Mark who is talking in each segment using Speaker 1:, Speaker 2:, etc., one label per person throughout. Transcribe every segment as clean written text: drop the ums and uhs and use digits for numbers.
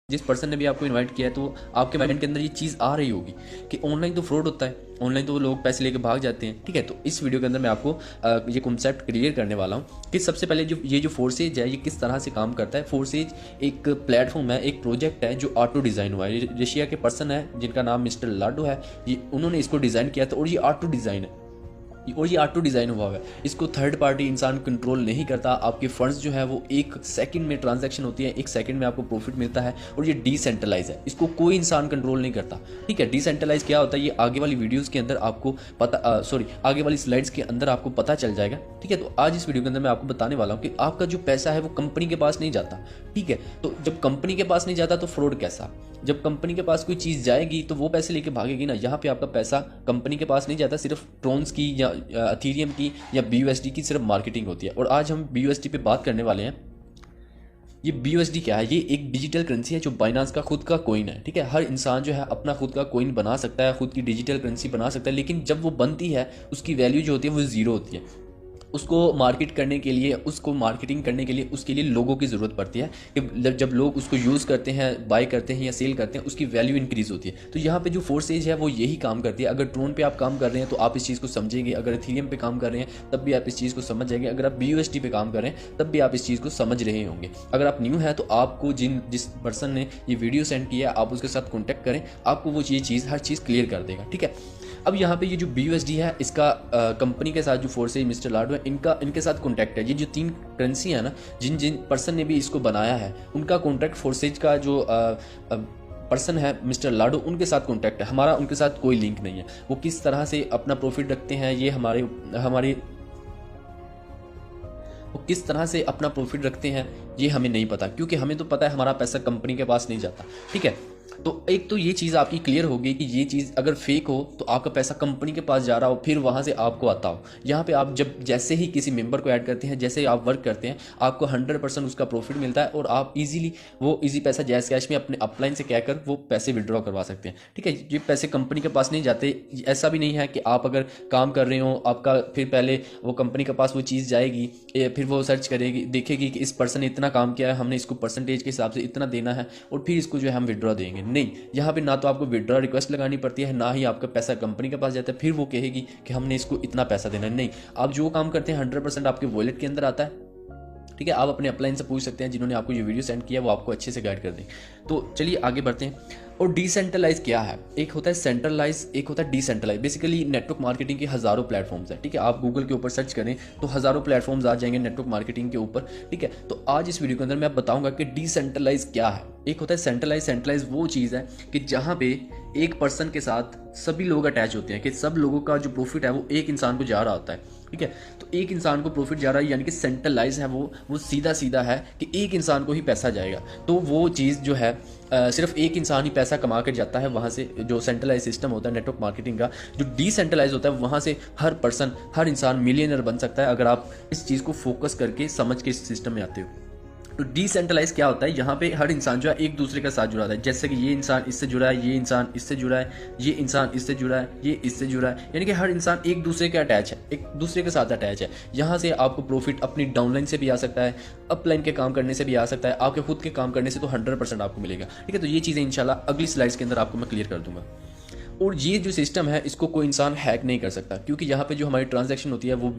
Speaker 1: जिस पर्सन ने भी आपको इनवाइट किया है तो आपके माइंड के अंदर ये चीज़ आ रही होगी कि ऑनलाइन तो फ्रॉड होता है, ऑनलाइन तो लोग पैसे लेके भाग जाते हैं। ठीक है, तो इस वीडियो के अंदर मैं आपको ये कॉन्सेप्ट क्लियर करने वाला हूँ कि सबसे पहले जो फोर्सेज है ये किस तरह से काम करता है। फोर्सेज एक प्लेटफॉर्म है, एक प्रोजेक्ट है जो ऑटो डिज़ाइन हुआ है। रशिया के पर्सन है जिनका नाम मिस्टर लाडो है, ये उन्होंने इसको डिज़ाइन किया था और ये ऑटो डिज़ाइन है और ये ऑटो डिज़ाइन हुआ है। इसको थर्ड पार्टी इंसान कंट्रोल नहीं करता। आपके फंड्स जो है वो एक सेकंड में ट्रांजैक्शन होती है, एक सेकंड में आपको प्रॉफिट मिलता है और ये डिसेंट्रलाइज है, इसको कोई इंसान कंट्रोल नहीं करता। ठीक है, डिसेंट्रलाइज क्या होता है ये आगे वाली वीडियोज़ के अंदर आपको पता आगे वाली स्लाइड्स के अंदर आपको पता चल जाएगा। ठीक है, तो आज इस वीडियो के अंदर मैं आपको बताने वाला हूँ कि आपका जो पैसा है वो कंपनी के पास नहीं जाता। ठीक है, तो जब कंपनी के पास नहीं जाता तो फ्रॉड कैसा? जब कंपनी के पास कोई चीज़ जाएगी तो वो पैसे लेके भागेगी ना। यहाँ पे आपका पैसा कंपनी के पास नहीं जाता, सिर्फ ट्रोन्स की या एथेरियम की या BUSD की सिर्फ मार्केटिंग होती है। और आज हम BUSD पे बात करने वाले हैं। ये BUSD क्या है? ये एक डिजिटल करेंसी है जो बाइनांस का खुद का कोइन है। ठीक है, हर इंसान जो है अपना खुद का कोइन बना सकता है, खुद की डिजिटल करेंसी बना सकता है, लेकिन जब वो बनती है उसकी वैल्यू जो होती है वो ज़ीरो होती है। उसको मार्केट करने के लिए, उसको मार्केटिंग करने के लिए उसके लिए लोगों की ज़रूरत पड़ती है कि जब लोग उसको यूज़ करते हैं, बाय करते हैं या सेल करते हैं, उसकी वैल्यू इंक्रीज़ होती है। तो यहाँ पे जो फोर्सेज है वो यही काम करती है। अगर ट्रोन पे आप काम कर रहे हैं तो आप इस चीज़ को समझेंगे, अगर एथेरियम पे काम कर रहे हैं तब भी आप इस चीज़ को समझ जाएंगे, अगर आप BUSD पे काम कर रहे हैं तब भी आप इस चीज़ को समझ रहे होंगे। अगर आप न्यू हैं तो आपको जिस पर्सन ने ये वीडियो सेंड किया आप उसके साथ कॉन्टैक्ट करें, आपको वो ये चीज़ हर चीज़ क्लियर कर देगा। ठीक है, अब यहाँ पे ये जो BUSD है इसका कंपनी के साथ जो फोर्सेज मिस्टर लाडो है इनके साथ कॉन्टैक्ट है। ये जो 3 करेंसी है ना, जिन पर्सन ने भी इसको बनाया है उनका कॉन्टैक्ट फोर्सेज का जो पर्सन है मिस्टर लाडो उनके साथ कॉन्टैक्ट है। हमारा उनके साथ कोई लिंक नहीं है। वो किस तरह से अपना प्रॉफिट रखते हैं ये वो किस तरह से अपना प्रॉफिट रखते हैं ये हमें नहीं पता, क्योंकि हमें तो पता है हमारा पैसा कंपनी के पास नहीं जाता। ठीक है, तो एक तो ये चीज़ आपकी क्लियर होगी कि ये चीज़ अगर फेक हो तो आपका पैसा कंपनी के पास जा रहा हो फिर वहाँ से आपको आता हो। यहाँ पे आप जैसे ही किसी मेंबर को ऐड करते हैं, जैसे ही आप वर्क करते हैं, आपको 100% उसका प्रॉफिट मिलता है और आप इजी पैसा जैस कैश में अपने अपलाइन से कहकर वो पैसे विड्रॉ करवा सकते हैं। ठीक है, ये पैसे कंपनी के पास नहीं जाते। ऐसा भी नहीं है कि आप अगर काम कर रहे हो आपका फिर पहले वो कंपनी के पास वो चीज़ जाएगी, फिर वो सर्च करेगी, देखेगी कि इस पर्सन ने इतना काम किया है, हमने इसको परसेंटेज के हिसाब से इतना देना है और फिर इसको जो है हम विड्रॉ देंगे। नहीं, यहाँ पे ना तो आपको विड्रॉ रिक्वेस्ट लगानी पड़ती है, ना ही आपका पैसा कंपनी के पास जाता है फिर वो कहेगी कि हमने इसको इतना पैसा देना है। नहीं, आप जो काम करते हैं 100% आपके वॉलेट के अंदर आता है। ठीक है, आप अपने अपलाइन से पूछ सकते हैं, जिन्होंने आपको ये वीडियो सेंड किया वो आपको अच्छे से गाइड कर दें। तो चलिए आगे बढ़ते हैं। और डिसेंट्रलाइज क्या है? एक होता है सेंट्रलाइज, एक होता है डिसेंट्रलाइज। बेसिकली नेटवर्क मार्केटिंग के हज़ारों प्लेटफॉर्म्स हैं। ठीक है, आप गूगल के ऊपर सर्च करें तो हज़ारों प्लेटफॉर्म्स आ जाएंगे नेटवर्क मार्केटिंग के ऊपर। ठीक है, तो आज इस वीडियो के अंदर मैं बताऊंगा कि डिसेंट्रलाइज क्या है। एक होता है सेंट्रलाइज। सेंट्रलाइज वो चीज़ है कि जहाँ पे एक पर्सन के साथ सभी लोग अटैच होते हैं, कि सब लोगों का जो प्रॉफिट है वो एक इंसान को जा रहा होता है। ठीक है, तो एक इंसान को प्रॉफिट जा रहा है, यानी कि सेंट्रलाइज है वो सीधा है कि एक इंसान को ही पैसा जाएगा। तो वो चीज़ जो है सिर्फ एक इंसान ही पैसा कमा कर जाता है वहाँ से। जो सेंट्रलाइज सिस्टम होता है नेटवर्क मार्केटिंग का, जो डिसेंट्रलाइज होता है वहाँ से हर पर्सन, हर इंसान मिलियनर बन सकता है अगर आप इस चीज़ को फोकस करके समझ के इस सिस्टम में आते हो। तो डिसेंट्रलाइज क्या होता है? यहाँ पे हर इंसान जो है एक दूसरे के साथ जुड़ा होता है। जैसे कि ये इंसान इससे जुड़ा है, ये इंसान इससे जुड़ा है, ये इंसान इससे जुड़ा है, ये इससे जुड़ा है, यानी कि हर इंसान एक दूसरे के अटैच है, एक दूसरे के साथ अटैच है। यहाँ से आपको प्रॉफिट अपनी डाउनलाइन से भी आ सकता है, अपलाइन के काम करने से भी आ सकता है, आपके खुद के काम करने से तो 100% आपको मिलेगा। ठीक है, तो ये चीज़ें इंशाल्लाह अगली स्लाइड्स के अंदर आपको मैं क्लियर कर दूंगा। और ये जो सिस्टम है इसको कोई इंसान हैक नहीं कर सकता, क्योंकि यहाँ पे जो हमारी ट्रांजैक्शन होती है वो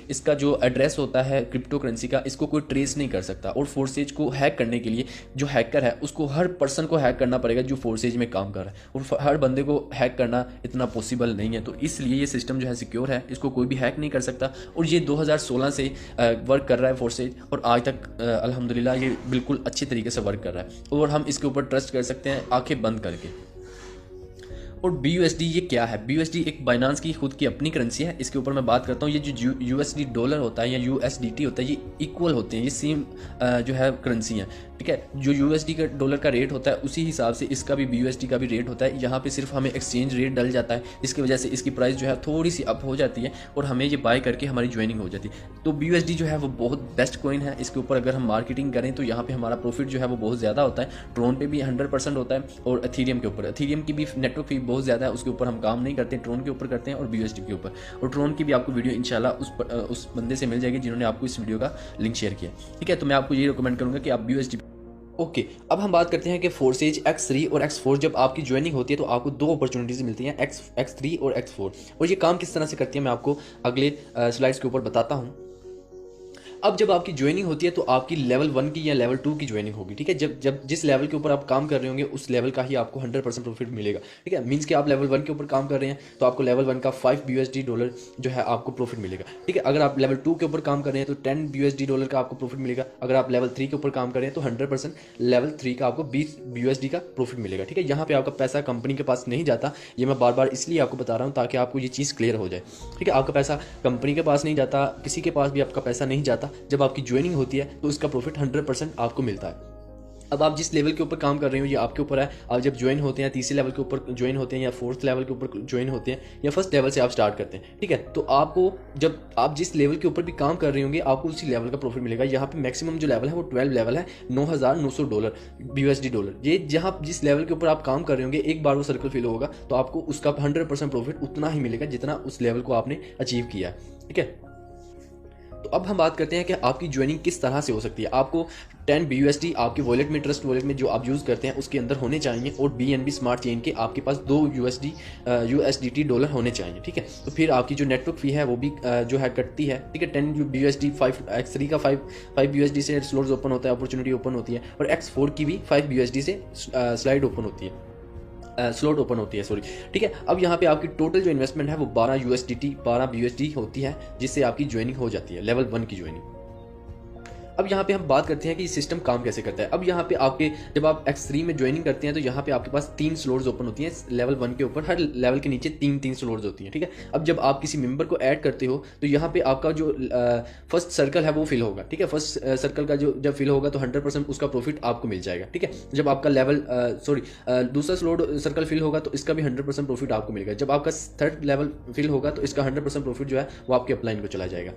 Speaker 1: इसका जो एड्रेस होता है क्रिप्टो करेंसी का, इसको कोई ट्रेस नहीं कर सकता। और फोर्सेज को हैक करने के लिए जो हैकर है उसको, हर पर्सन को हैक करना पड़ेगा जो फोर्सेज में काम कर रहा है, और हर बंदे को हैक करना इतना पॉसिबल नहीं है। तो इसलिए ये सिस्टम जो है सिक्योर है, इसको कोई भी हैक नहीं कर सकता। और ये 2016 से वर्क कर रहा है फोर्सेज, और आज तक अल्हम्दुलिल्लाह ये बिल्कुल अच्छे तरीके से वर्क कर रहा है और हम इसके ऊपर ट्रस्ट कर सकते हैं आंखें बंद करके। और BUSD ये क्या है? BUSD एक बाइनांस की खुद की अपनी करेंसी है। इसके ऊपर मैं बात करता हूँ। ये जो USD डॉलर होता है या USDT होता है, ये इक्वल होते हैं, ये सेम जो है करेंसी है। ठीक है, जो USD का डॉलर का रेट होता है उसी हिसाब से इसका भी BUSD का भी रेट होता है। यहाँ पे सिर्फ हमें एक्सचेंज रेट डल जाता है, इसकी वजह से इसकी प्राइस जो है थोड़ी सी अप हो जाती है और हमें ये बाय करके हमारी ज्वाइनिंग हो जाती है। तो BUSD जो है वो बहुत बेस्ट कॉइन है। इसके ऊपर अगर हम मार्केटिंग करें तो यहाँ पे हमारा प्रॉफिट जो है वो बहुत ज़्यादा होता है। ट्रोन पे भी 100% होता है और एथेरियम के ऊपर, एथेरियम की भी नेटवर्क फी बहुत ज़्यादा है, उसके ऊपर हम काम नहीं करते, ट्रोन के ऊपर करते हैं और BUSD के ऊपर। और ट्रोन की भी आपको वीडियो इंशाल्लाह उस बंदे से मिल जाएगी जिन्होंने आपको इस वीडियो का लिंक शेयर किया। ठीक है, तो मैं आपको ये रिकमेंड करूँगा कि आप BUSD ओके, अब हम बात करते हैं कि फोर्सेज X3 और X4 जब आपकी ज्वाइनिंग होती है तो आपको दो अपॉर्चुनिटीज़ मिलती हैं, X3 और X4, और ये काम किस तरह से करती है मैं आपको अगले स्लाइड्स के ऊपर बताता हूँ। अब जब आपकी ज्वाइनिंग होती है तो आपकी लेवल 1 की या लेवल 2 की ज्वाइनिंग होगी, ठीक है। जब जब जिस लेवल के ऊपर आप काम कर रहे होंगे उस लेवल का ही आपको 100% प्रॉफिट मिलेगा, ठीक है। मींस कि आप लेवल 1 के ऊपर काम कर रहे हैं तो आपको लेवल 1 का $5 जो है आपको प्रॉफिट मिलेगा, ठीक है। अगर आप लेवल 2 के ऊपर काम कर रहे हैं तो $10 का आपको प्रॉफिट मिलेगा। अगर आप लेवल 3 के ऊपर काम कर रहे हैं तो 100% लेवल 3 का आपको $20 का प्रॉफिट मिलेगा, ठीक है। यहाँ पे आपका पैसा कंपनी के पास नहीं जाता, ये मैं बार बार इसलिए आपको बता रहा हूँ ताकि आपको ये चीज़ क्लियर हो जाए, ठीक है। आपका पैसा कंपनी के पास नहीं जाता, किसी के पास भी आपका पैसा नहीं जाता। जब आपकी ज्वाइनिंग होती है तो इसका प्रॉफिट 100% आपको मिलता है। अब आप जिस लेवल के ऊपर काम कर रहे हो ये आपके ऊपर है। आप जब ज्वाइन होते हैं, तीसरे लेवल के ऊपर ज्वाइन होते हैं या फोर्थ लेवल के ऊपर ज्वाइन होते हैं या फर्स्ट लेवल से आप स्टार्ट करते हैं, ठीक है। तो आपको जब आप जिस लेवल के ऊपर भी काम कर रहे होंगे आपको उसी लेवल का प्रॉफिट मिलेगा। यहाँ पे मैक्सिमम जो लेवल है वो 12 लेवल है, $9,900 USD। ये जहाँ जिस लेवल के ऊपर आप काम कर रहे होंगे एक बार वो सर्कल फिल होगा तो आपको उसका 100% प्रॉफिट उतना ही मिलेगा जितना उस लेवल को आपने अचीव किया है, ठीक है। तो अब हम बात करते हैं कि आपकी ज्वाइनिंग किस तरह से हो सकती है। आपको 10 BUSD आपके वॉलेट में, ट्रस्ट वॉलेट में जो आप यूज़ करते हैं उसके अंदर होने चाहिए, और BNB स्मार्ट चेन के आपके पास 2 USDT डॉलर होने चाहिए, ठीक है। तो फिर आपकी जो नेटवर्क फ़ी है वो भी जो है कटती है, ठीक है। 10 BUSD 5X3 का 5 BUSD से स्लॉट्स ओपन होता है, अपॉर्चुनिटी ओपन होती है, और X4 की भी 5 BUSD से स्लाइड ओपन होती है, स्लॉट ओपन होती है, सॉरी, ठीक है। अब यहाँ पे आपकी टोटल जो इन्वेस्टमेंट है वो 12 BUSD होती है, जिससे आपकी ज्वाइनिंग हो जाती है, लेवल 1 की ज्वाइनिंग। अब यहाँ पे हम बात करते हैं कि सिस्टम काम कैसे करता है। अब यहाँ पे आपके जब आप X3 में ज्वाइनिंग करते हैं तो यहाँ पे आपके पास 3 स्लॉट्स ओपन होती हैं लेवल 1 के ऊपर, हर लेवल के नीचे 3 स्लॉट्स होती हैं, ठीक है। अब जब आप किसी मेंबर को ऐड करते हो तो यहाँ पे आपका जो फर्स्ट सर्कल है वो फिल होगा, ठीक है। फर्स्ट सर्कल का जो जब फिल होगा तो 100% उसका प्रॉफिट आपको मिल जाएगा, ठीक है। जब आपका लेवल दूसरा स्लॉट सर्कल फिल होगा तो इसका भी 100% प्रॉफिट आपको मिलेगा। जब आपका थर्ड लेवल फिल होगा तो इसका 100% प्रॉफिट जो है वो आपके अपलाइन को चला जाएगा,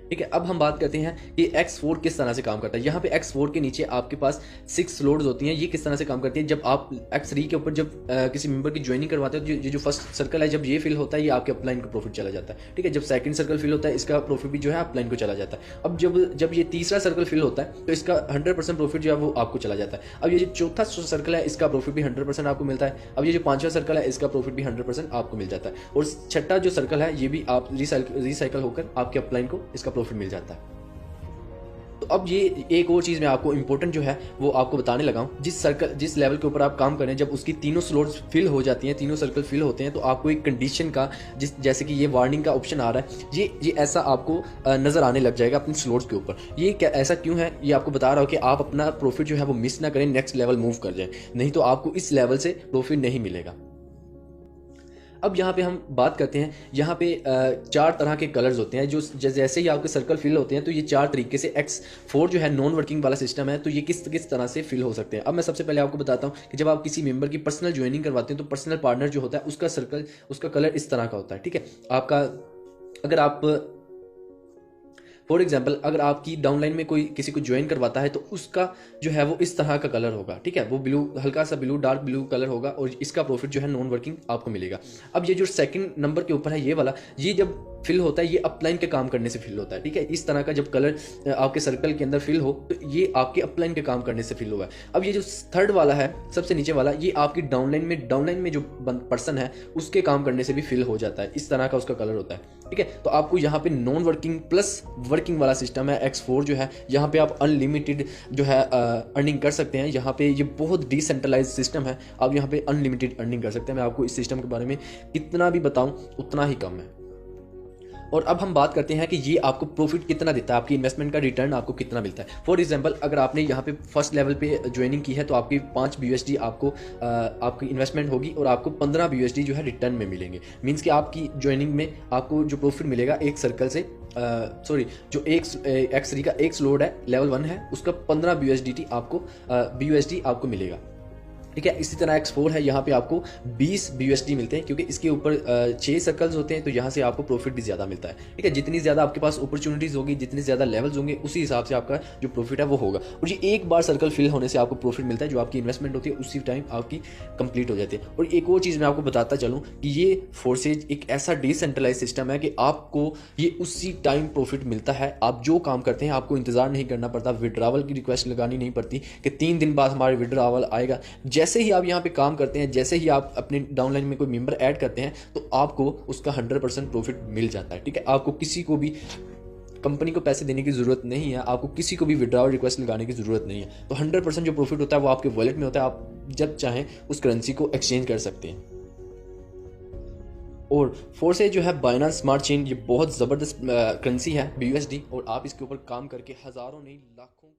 Speaker 1: ठीक है। अब हम बात करते हैं कि X4 किस तरह से काम करता है। यहाँ पे X4 के नीचे आपके पास 6 स्लॉट्स होती हैं। ये किस तरह से काम करती है, जब आप X3 के ऊपर जब किसी मेंबर की ज्वाइनिंग करवाते हो तो ये जो फर्स्ट सर्कल है जब ये फिल होता है ये आपके अपलाइन को प्रॉफिट चला जाता है, ठीक है। जब सेकंड सर्कल फिल होता है इसका प्रॉफिट भी जो है अपलाइन को चला जाता है। अब जब ये तीसरा सर्कल फिल होता है तो इसका 100% प्रॉफिट जो है वो आपको चला जाता है। अब ये जो चौथा सर्कल है इसका प्रॉफिट भी 100% आपको मिलता है। अब ये जो पांचवा सर्कल है इसका प्रॉफिट भी 100% आपको मिल जाता है, और छठा जो सर्कल है ये भी आप रिसाइकल होकर आपके अपलाइन को इसका प्रॉफिट मिल जाता है। तो अब ये एक और चीज़ मैं आपको इंपॉर्टेंट जो है वो आपको बताने लगा हूँ। जिस लेवल के ऊपर आप काम करें जब उसकी तीनों स्लॉट्स फिल हो जाती हैं, तीनों सर्कल फिल होते हैं, तो आपको एक कंडीशन का जैसे कि ये वार्निंग का ऑप्शन आ रहा है, ये ऐसा आपको नज़र आने लग जाएगा अपने स्लॉट्स के ऊपर। ये क्या ऐसा क्यों है, ये आपको बता रहा हूँ कि आप अपना प्रॉफिट जो है वो मिस ना करें, नेक्स्ट लेवल मूव कर जाएं, नहीं तो आपको इस लेवल से प्रॉफिट नहीं मिलेगा। अब यहाँ पे हम बात करते हैं, यहाँ पे 4 तरह के कलर्स होते हैं। जो जैसे ही आपके सर्कल फिल होते हैं तो ये 4 तरीके से X4 जो है नॉन वर्किंग वाला सिस्टम है, तो ये किस तरह से फिल हो सकते हैं। अब मैं सबसे पहले आपको बताता हूँ कि जब आप किसी मेंबर की पर्सनल ज्वाइनिंग करवाते हैं तो पर्सनल पार्टनर जो होता है उसका सर्कल, उसका कलर इस तरह का होता है, ठीक है। आपका अगर आप फॉर एग्जाम्पल अगर आपकी डाउनलाइन में कोई किसी को ज्वाइन करवाता है तो उसका जो है वो इस तरह का कलर होगा, ठीक है। वो ब्लू, हल्का सा ब्लू, डार्क ब्लू कलर होगा, और इसका प्रॉफिट जो है नॉन वर्किंग आपको मिलेगा। अब ये जो सेकंड नंबर के ऊपर है ये वाला, ये जब फिल होता है ये अपलाइन के काम करने से फिल होता है, ठीक है। इस तरह का जब कलर आपके सर्कल के अंदर फिल हो तो ये आपके अपलाइन के काम करने से फिल हुआ है। अब ये जो थर्ड वाला है, सबसे नीचे वाला, ये आपकी डाउनलाइन में जो पर्सन है उसके काम करने से भी फिल हो जाता है। इस तरह का उसका कलर होता है, ठीक है। तो आपको यहाँ पे नॉन वर्किंग प्लस वर्किंग वाला सिस्टम है X4 जो है, यहाँ पे आप अनलिमिटेड जो है अर्निंग कर सकते हैं। यहाँ पे ये बहुत डिसेंट्रलाइज सिस्टम है, आप यहाँ पे अनलिमिटेड अर्निंग कर सकते हैं। मैं आपको इस सिस्टम के बारे में कितना भी बताऊं उतना ही कम है। और अब हम बात करते हैं कि ये आपको प्रॉफिट कितना देता है, आपकी इन्वेस्टमेंट का रिटर्न आपको कितना मिलता है। फॉर एग्जांपल अगर आपने यहाँ पे फर्स्ट लेवल पे ज्वाइनिंग की है तो आपकी 5 BUSD आपको आपकी इन्वेस्टमेंट होगी और आपको 15 BUSD जो है रिटर्न में मिलेंगे। मीन्स कि आपकी ज्वाइनिंग में आपको जो प्रॉफिट मिलेगा एक सर्कल से जो एक X3 का एक स्लॉट है लेवल 1 है उसका 15 BUSD आपको मिलेगा, ठीक है। इसी तरह X4 है, यहाँ पे आपको 20 BUSD मिलते हैं क्योंकि इसके ऊपर 6 सर्कल्स होते हैं, तो यहाँ से आपको प्रॉफिट भी ज़्यादा मिलता है। ठीक है, जितनी ज़्यादा आपके पास अपॉर्चुनिटीज़ होगी, जितने ज़्यादा लेवल्स होंगे, उसी हिसाब से आपका जो प्रॉफिट है वो होगा। और ये एक बार सर्कल फिल होने से आपको प्रॉफिट मिलता है, जो आपकी इन्वेस्टमेंट होती है उसी टाइम आपकी कंप्लीट हो जाती है। और एक और चीज़ मैं आपको बताता चलूँ कि ये फोर्सेज एक ऐसा डिसेंट्रलाइज सिस्टम है कि आपको ये उसी टाइम प्रॉफिट मिलता है। आप जो काम करते हैं आपको इंतजार नहीं करना पड़ता, विड्रावल की रिक्वेस्ट लगानी नहीं पड़ती कि 3 दिन बाद हमारे विड्रावल आएगा। जैसे ही आप यहाँ पे काम करते हैं, जैसे ही आप अपने डाउनलाइन में कोई मेंबर ऐड करते हैं, तो आपको उसका 100% प्रॉफिट मिल जाता है। ठीक है, आपको किसी को भी कंपनी को पैसे देने की ज़रूरत नहीं है, आपको किसी को भी विड्रॉल रिक्वेस्ट लगाने की ज़रूरत नहीं है। तो 100% जो प्रॉफिट होता है वो आपके वॉलेट में होता है, आप जब चाहें उस करेंसी को एक्सचेंज कर सकते हैं। और फोर्सेज जो है बाइनेंस स्मार्ट चेन, ये बहुत ज़बरदस्त करेंसी है BUSD, और आप इसके ऊपर काम करके हज़ारों नहीं लाखों